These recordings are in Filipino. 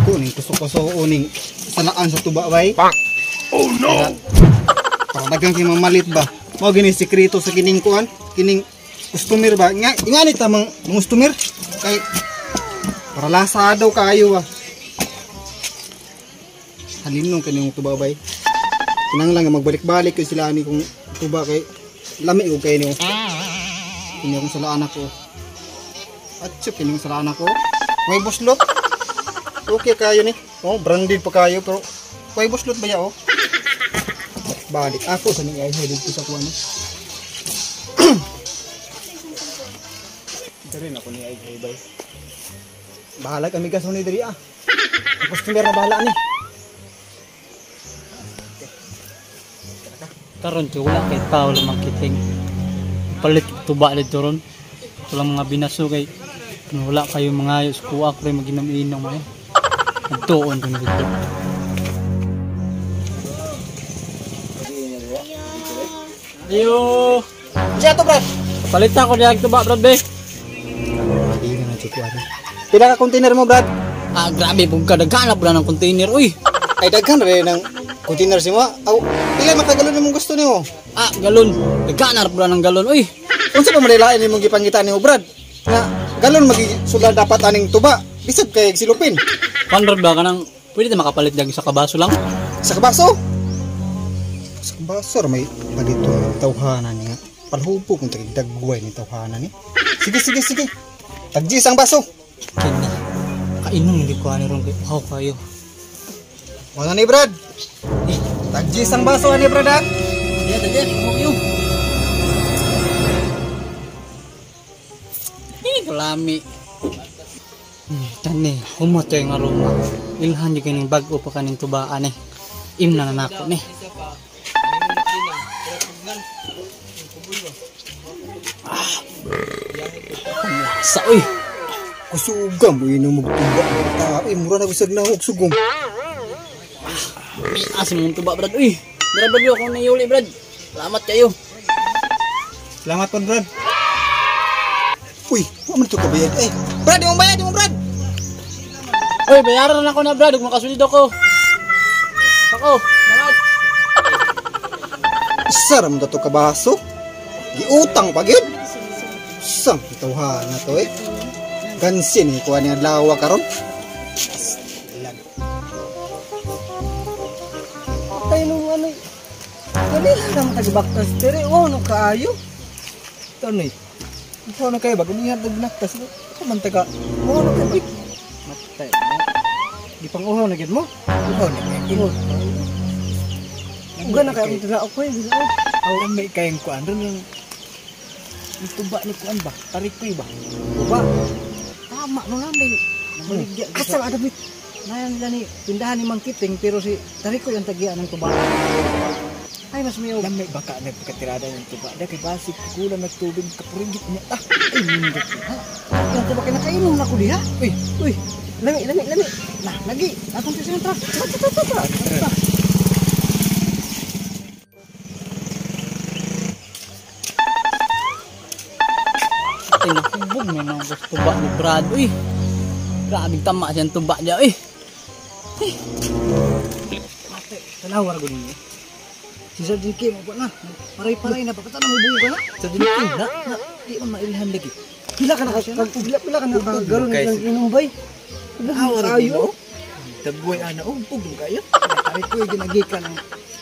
Kuning kuso-kuso uning sanaan sa tuba bay. Oh no. Para dagang kay mamalit ba. Mao gini sekreto sa kining kuan, kining customer ba. Ingani ta mga customer kay para lasa daw kayo ba. Halinong kining tuba bay. Kinahanglan magbalik-balik ko sila ani kung tuba kay lami ko kay niyo. Kini akong sala anak ko. At kini sala anak ko. May buslot. Okay kayo ni. Oh, branded pa kayo pero may buslot ba ya oh? Balik ako sa niyay dito sa kuan. Dari na ko ni ay bay. Bahala kami gaso ni diri ah. Customer na bahala ni. Karon ti wala kay tao lamang kiting. Palit tuba dito ron. Wala mga binaso kay wala kayo mga ayos kuha ko rin maginom-inom ay. Nagtuon ko dito. Ayo. Siya to brad. Palit na ko diyan tuba brad be. Hindi na chikuan. Pila ka container mo brad? Ah grabe bugka daghan na ng container uy. Ay daghan rin ng container si mo. Aw, pila makagalon imong gusto nimo? Ah galon. Daghan na ng galon uy. Unsa pa malilain imong gipangitan nimo brad? Nga galon magisulat dapat aning tuba. Bisag kay silupin. Panrod ba kanang pwede na makapalit dag sa kabaso lang? Sa kabaso? Sa kabaso may palito ng tawhanan niya. Palhubo kung tagdagway ni tawhanan ni. Sige. Tagji isang baso. Kini. Kainom di ko ani ron kay wow kayo. Wala ni brad. Tagji isang baso ani brad ha. Ya tadi mo kayo. Lami. Tani, humot yung aroma. Ilhan di kaning bago pa kaning tubaan eh. Im na nanako ni. Ang lasa uy. Kusugam mo inom magtuba. Tapi mura na bisag na og sugong. Asim mong tuba brad uy. Brad yo ako na yuli brad. Salamat kayo. Selamat pun brad. Uy, mo man to kabayad eh. Brad, yung bayad mo brad. Uy, bayaran na ako na brad, ug makasulid ako. Ako, salamat. Isar mo to kabaso. Giutang pa gyud. Sang tawhan na to eh. Gansin ni kuha niya lawa karon. Tay nung ano. Dali lang kagibaktas diri oh no kaayo. Tanay. Ikaw na kayo ba gumihan nagnaktas no. Kaman taga. Oh no kabik. Matay. Di pang uhaw na gid mo. Uhaw na gid. Uga na kayo tira ako eh. Aw may kayang kuan ron yung tuba ni kuan ba? Tarikoy ba? Tuba. Tama no namin. Maligya. Basta ada bit. Nayan nila ni tindahan ni Mang Kiting pero si Tarikoy ang tagian ng tuba. Ay mas may lamay baka na pagkatirada ng tuba. Dahil kay basik kulang na tubig kapurigit niya. Ay mindot. Yung tuba kaya nakainom na ko diha. Uy. Lami. Nah, lagi. Atong sisinan tra. Tra. Ay nakubog na nang tuba ni Brad uy. Grabe tama siyang tuba niya uy. Ate, talawar ko ninyo. Si Sir Dinky mo na. Paray-paray na pagkata na mubuo ka na. Sa diniki na. Di man mailhan lagi. Pila ka na kagaroon ng inumbay. Awar Ayo. Tagboy ana Pugong kayo. Kaya ko yung ginagika ng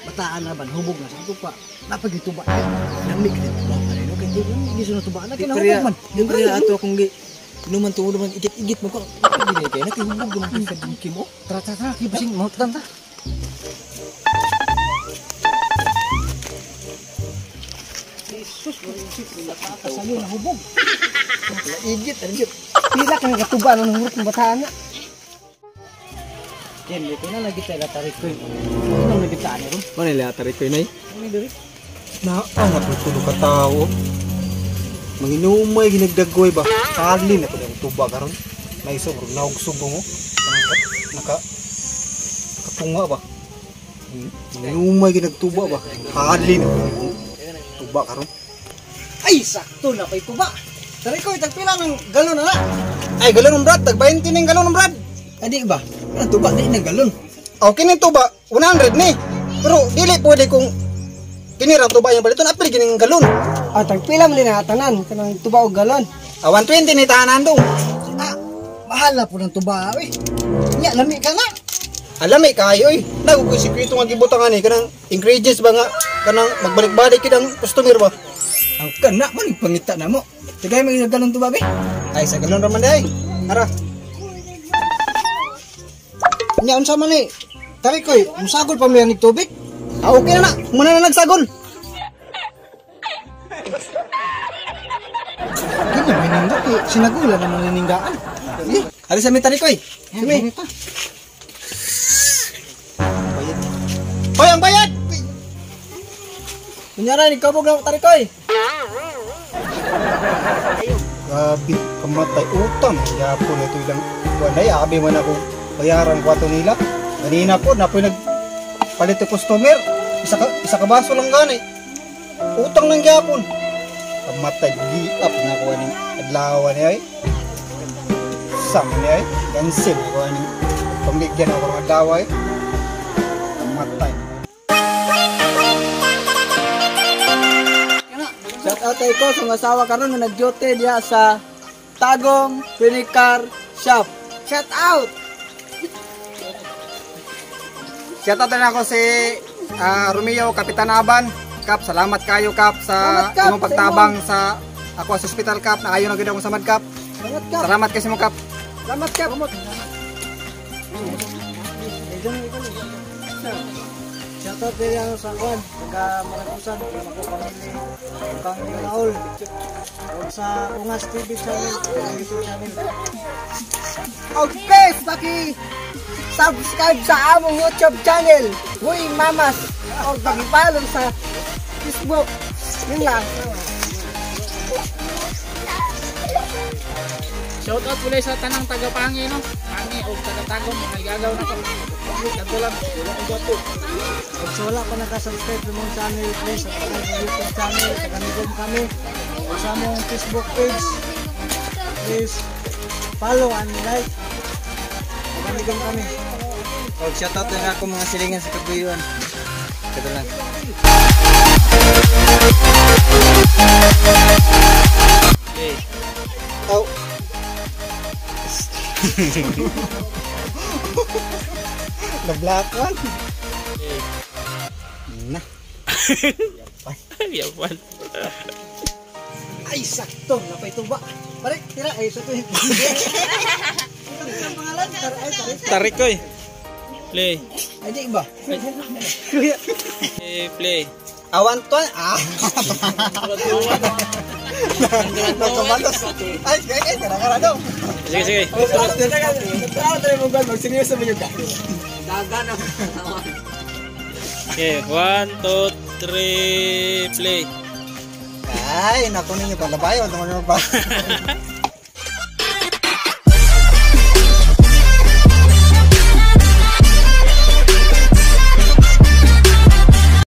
bataan na ban. Hubog na sa tupa. Napagituba na. Lamig din tuba pa rin. Okay, hindi sunod tuba na. Kinahubog man. Yung kaya ato akong inuman tungo naman igit-igit mo ko. Hindi kayo nakihubog naman sa diniki mo. Tara. Kibasing mo. Tanta. Jesus, nakakasayo na hubog. Igit. Pila ka nga katuba ng hurot ng bataan na. Yan, ito na lagi tayo Tarikoy. Ano nang nagitaan ron? Mana nila Tarikoy nay? Ano diri? Naangat mo tulo ka tao. Manginumay ginagdagway ba? Kalin ako ng tuba karon. Naisog naog subo mo. Kapunga ba? Manginumay ginagtuba ba? Kalin ako ng tuba karon. Ay, sakto na kay tuba. Tarikoy, tagpila ng galon na. Ay galon ng brad, tag 20 ning galon ng brad. Adi ba? Ang tuba di na galon. Okay ning tuba 100 ni. Pero dili pwede kung kinira tuba yung baliton apil gining galon. Tagpila man din na tanan kanang tuba og galon. 120 ni tahanan dong. Mahal na po ng tuba, oy. Nya lami ka na. Alami kayo oy. Nagugoy sikreto nga gibutangan ni kanang ingredients ba nga kanang magbalik-balik kidang customer ba. Ang kana man pangita na mo. Tigay mo yung galon tuba be. Ay sa galon ra man day. Ara. Nya unsa man ni? Tari koy, musagol pa mo yan tubig. Okay na na. Muna na nagsagol. Kanya may nindot eh. Sinagula naman nininggaan. Hari sa mitari koy. Sumi. Hoy ang bayad. Kunyara ni kabog na tari koy. Grabe, kamatay utang. Yapon ito ilang walay abi man ako bayaran kwato nila. Kanina po na po nagpalit yung customer. Isa ka baso lang ganay. Utang ng gyapon. Kamatay giap na ko ani adlaw ni ay. Sam ni ay. Cancel ko ani. Pamigyan ako ng adlaw ay. Kamatay. Shout out tayo ko sa asawa karon nga nag-duty diya sa Tagong Furniture Shop. Shout out. Shout out na ako si Romeo Kapitan Aban. Kap, salamat kayo Kap sa Salamat, Kap, imong pagtabang sa ako sa hospital Kap na ayo na gid akong samad Kap. Salamat ka. Salamat kasi mo Kap. Salamat ka. Shout out din ang sa kwan, taga Maracusan, ako pamilya, kang Raul, o sa Ungas TV channel, YouTube channel. Okay, subscribe sa among YouTube channel, Huy Mamas, o pag-follow sa Facebook, yun lang. Shout out pula sa tanang taga Pangi no. Pangi o taga Tagum mga gagaw na ko. Kadto lang, wala ko gato. Kung sa wala pa nakasubscribe sa mong channel, please subscribe sa YouTube channel, taganigom kami, o sa among Facebook page, please follow and like, taganigom kami. Oh, shoutout na ako mga silingan sa Kaguyuan. Ito lang. Oh. Na-black one. Na. Yawan. Ay, sakto, napay tuba. Pare, tira, ay, sakto yun. Ang pangalan, tari. Tarik ko eh. Play. Ay, di ba? Play. Awan to. Nakabalos. Ay, kaya kara daw. Sige, sige. Magseryoso mo yung ka. Okay, 1, 2, 3, play. Ay, nakunin niyo pala ba yun? Tumanong pa.